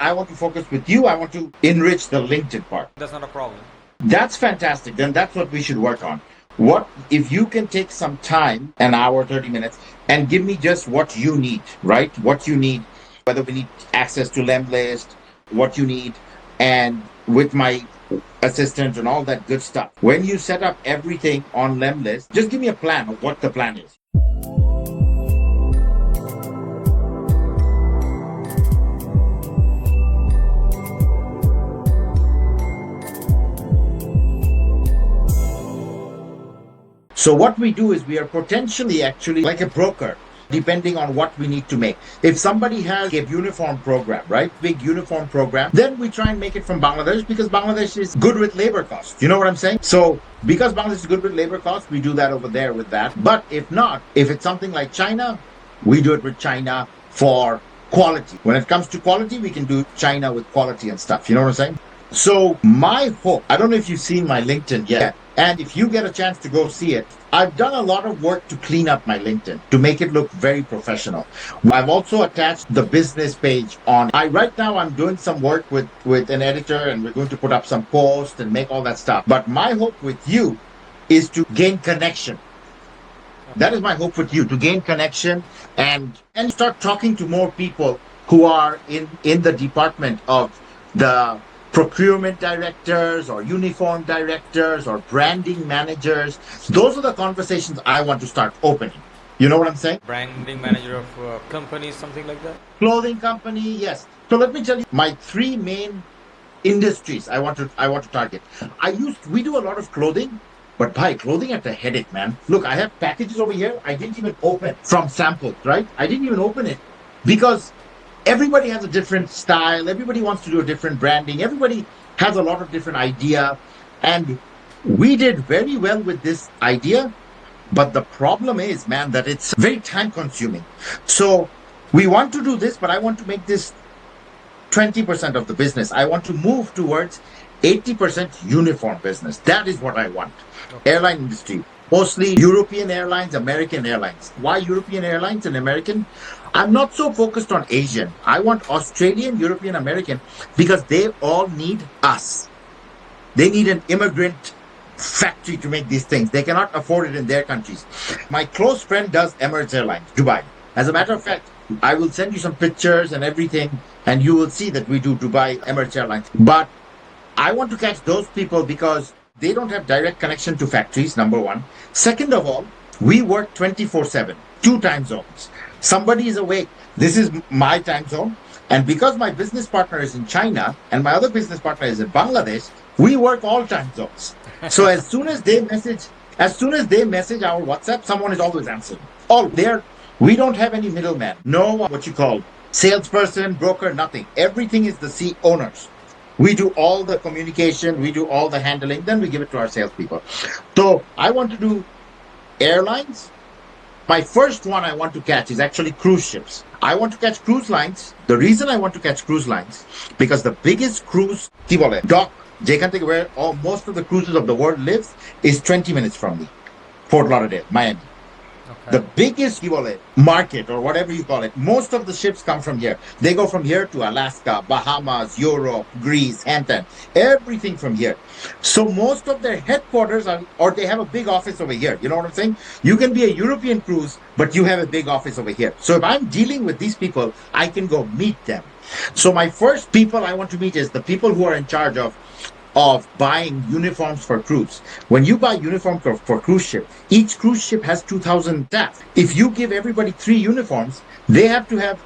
I want to focus with you. I want to enrich the LinkedIn part. That's not a problem. That's fantastic. Then that's what we should work on. What if you can take some time, an hour, 30 minutes, and give me just what you need, right? What you need, whether we need access to Lemlist, what you need, and with my assistant and all that good stuff. When you set up everything on Lemlist, just give me a plan of what the plan is. So what we do is we are potentially actually like a broker, depending on what we need to make. If somebody has a uniform program, right? Big uniform program, then we try and make it from Bangladesh because Bangladesh is good with labor costs. You know what I'm saying? So because Bangladesh is good with labor costs, we do that over there with that. But if not, if it's something like China, we do it with China for quality. When it comes to quality, we can do China with quality and stuff. You know what I'm saying? So my hope, I don't know if you've seen my LinkedIn yet, and if you get a chance to go see it, I've done a lot of work to clean up my LinkedIn, to make it look very professional. I've also attached the business page on. Right now I'm doing some work with an editor, and we're going to put up some posts and make all that stuff. But my hope with you is to gain connection. That is my hope with you, to gain connection and start talking to more people who are in the department of the procurement directors or uniform directors or branding managers. Those are the conversations I want to start opening. You know what I'm saying? Branding manager of companies, something like that. Clothing company, yes. So let me tell you my three main industries I want to target. We do a lot of clothing, but buy clothing at a headache, man. Look, I have packages over here I didn't even open from samples, right? I didn't even open it because everybody has a different style. Everybody wants to do a different branding. Everybody has a lot of different idea. And we did very well with this idea. But the problem is, man, that it's very time consuming. So we want to do this, but I want to make this 20% of the business. I want to move towards 80% uniform business. That is what I want. Okay. Airline industry, mostly European airlines, American airlines. Why European airlines and American? I'm not so focused on Asian. I want Australian, European, American because they all need us. They need an immigrant factory to make these things. They cannot afford it in their countries. My close friend does Emirates Airlines, Dubai. As a matter of fact, I will send you some pictures and everything, and you will see that we do Dubai Emirates Airlines. But I want to catch those people because they don't have direct connection to factories, number one. Second of all, we work 24/7, 2 time zones. Somebody is awake. This is my time zone. And because my business partner is in China and my other business partner is in Bangladesh, we work all time zones. So as soon as they message our WhatsApp, someone is always answering. We don't have any middleman. No, what you call salesperson, broker, nothing. Everything is the owners. We do all the communication, we do all the handling, then we give it to our salespeople. So I want to do airlines. My first one I want to catch is actually cruise ships. I want to catch cruise lines. The reason I want to catch cruise lines, because the biggest cruise dock, where most of the cruises of the world lives, is 20 minutes from me. Fort Lauderdale, Miami. Okay. The biggest market, or whatever you call it, most of the ships come from here. They go from here to Alaska, Bahamas, Europe, Greece, Hampton, everything from here. So most of their headquarters or they have a big office over here. You know what I'm saying? You can be a European cruise, but you have a big office over here. So if I'm dealing with these people, I can go meet them. So my first people I want to meet is the people who are in charge of buying uniforms for cruise. When you buy uniform for cruise ship, each cruise ship has 2,000 staff. If you give everybody 3 uniforms, they have to have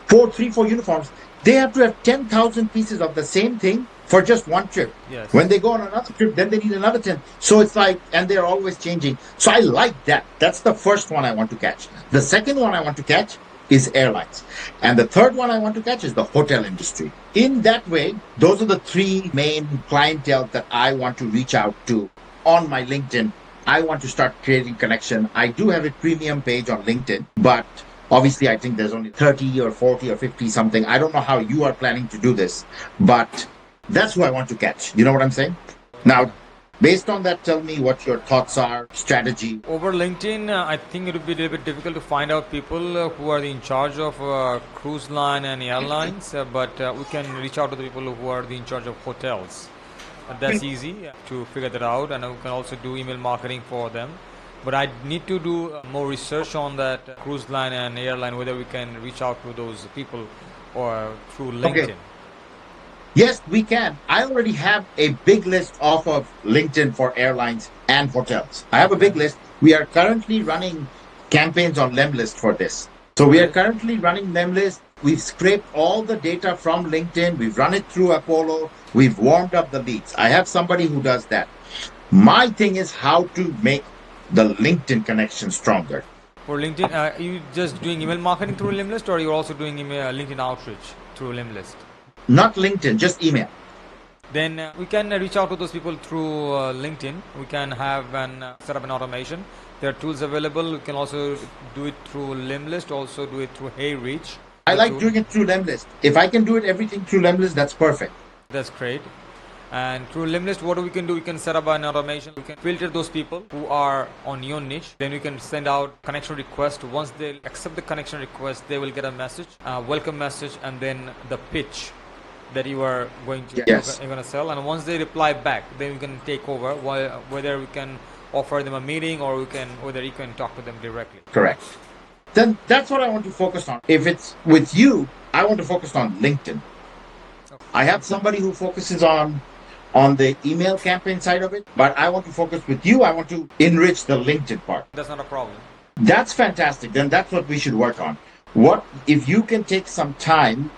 4 uniforms. They have to have 10,000 pieces of the same thing for just one trip. Yes. When they go on another trip, then they need another 10. So it's like, and they're always changing. So I like that. That's the first one I want to catch. The second one I want to catch is airlines. And the third one I want to catch is the hotel industry. In that way, those are the 3 main clientele that I want to reach out to on my LinkedIn. I want to start creating connection. I do have a premium page on LinkedIn, but obviously I think there's only 30 or 40 or 50 something. I don't know how you are planning to do this, but that's who I want to catch. You know what I'm saying? Now, Based on that, tell me what your thoughts are, strategy. Over LinkedIn, I think it would be a little bit difficult to find out people who are in charge of cruise line and airlines, but we can reach out to the people who are in charge of hotels. That's easy to figure that out, and we can also do email marketing for them. But I need to do more research on that cruise line and airline, whether we can reach out to those people or through Okay. LinkedIn. Yes, we can. I already have a big list off of LinkedIn for airlines and hotels. I have a Okay, big list. We are currently running campaigns on Lemlist for this. So we are great. currently running Lemlist. We've scraped all the data from LinkedIn. We've run it through Apollo. We've warmed up the leads. I have somebody who does that. My thing is how to make the LinkedIn connection stronger. For LinkedIn, are you just doing email marketing through Limlist, or you're also doing email, LinkedIn outreach through Limlist? Not LinkedIn, just email. Then we can reach out to those people through LinkedIn. We can have an set up an automation. There are tools available. We can also do it through Limlist, also do it through HeyReach, I the like tool. doing it through Lemlist. If I can do it everything through Lemlist, that's perfect. That's great. And through Limlist, what we can do, we can set up an automation. We can filter those people who are on your niche. Then we can send out connection request. Once they accept the connection request, they will get a message, a welcome message, and then the pitch that you are going to Yes, you're going to sell. And once they reply back, then we can take over. Whether we can offer them a meeting, or whether you can talk to them directly. correct. Then that's what I want to focus on. If it's with you, I want to focus on LinkedIn. Okay. I have somebody who focuses on the email campaign side of it, but I want to focus with you. I want to enrich the LinkedIn part. That's not a problem. That's fantastic. Then that's what we should work on. What if you can take some time,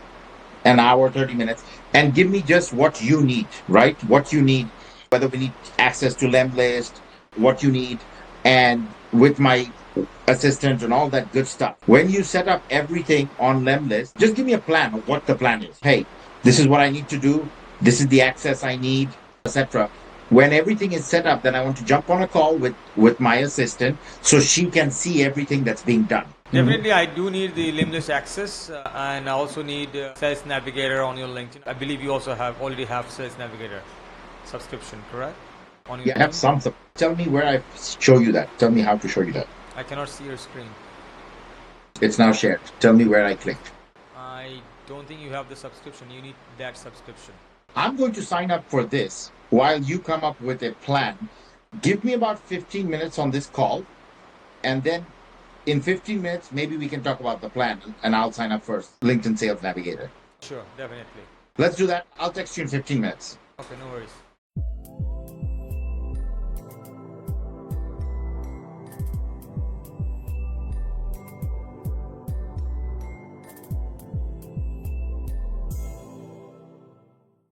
an hour, 30 minutes, and give me just what you need, right? What you need, whether we need access to Lemlist, what you need, and with my assistant and all that good stuff. When you set up everything on Lemlist, just give me a plan of what the plan is. Hey, this is what I need to do. This is the access I need, etc. When everything is set up, then I want to jump on a call with my assistant so she can see everything that's being done. Definitely, I do need the Limlist access, and I also need Sales Navigator on your LinkedIn. I believe you also already have Sales Navigator subscription, correct? On your Yeah, I have LinkedIn. some. Tell me where I show you that. Tell me how to show you that. I cannot see your screen. It's now shared. Tell me where I click. I don't think you have the subscription. You need that subscription. I'm going to sign up for this while you come up with a plan. Give me about 15 minutes on this call, and then in 15 minutes, maybe we can talk about the plan, and I'll sign up for LinkedIn Sales Navigator. Sure, definitely. Let's do that. I'll text you in 15 minutes. Okay, no worries.